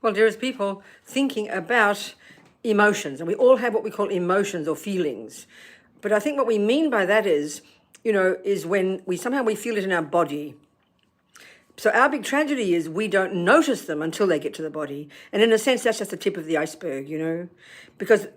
Well, there is people thinking about emotions, and we all have what we call emotions or feelings. But I think what we mean by that is, is when we somehow we feel it in our body. So our big tragedy is we don't notice them until they get to the body. And in a sense, that's just the tip of the iceberg, because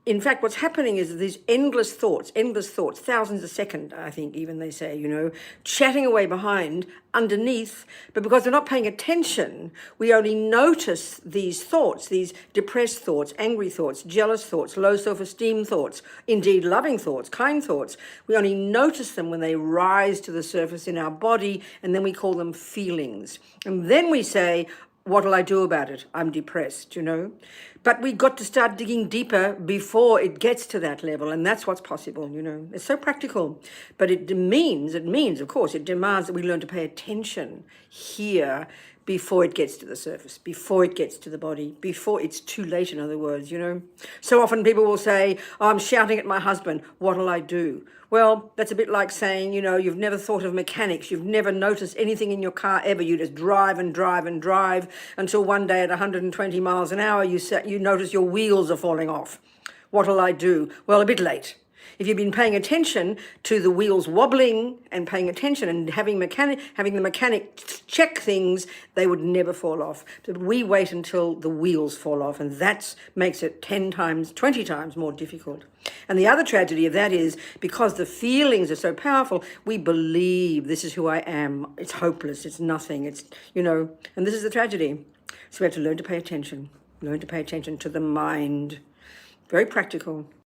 in fact, what's happening is these endless thoughts, thousands a second, I think even they say, chatting away behind, underneath, but because we're not paying attention, we only notice these thoughts, these depressed thoughts, angry thoughts, jealous thoughts, low self-esteem thoughts, indeed loving thoughts, kind thoughts. We only notice them when they rise to the surface in our body, and then we call them feelings. And then we say, what'll I do about it? I'm depressed, But we got to start digging deeper before it gets to that level, and that's what's possible, It's so practical, but it means, of course, it demands that we learn to pay attention here before it gets to the surface, before it gets to the body, before it's too late, in other words, So often people will say, oh, I'm shouting at my husband, what'll I do? Well, that's a bit like saying, you've never thought of mechanics. You've never noticed anything in your car ever. You just drive and drive and drive until one day at 120 miles an hour, you notice your wheels are falling off. What'll I do? Well, a bit late. If you've been paying attention to the wheels wobbling and paying attention and having the mechanic check things, they would never fall off. But we wait until the wheels fall off, and that makes it 10 times, 20 times more difficult. And the other tragedy of that is because the feelings are so powerful, we believe this is who I am. It's hopeless. It's nothing. And this is the tragedy. So we have to learn to pay attention to the mind. Very practical.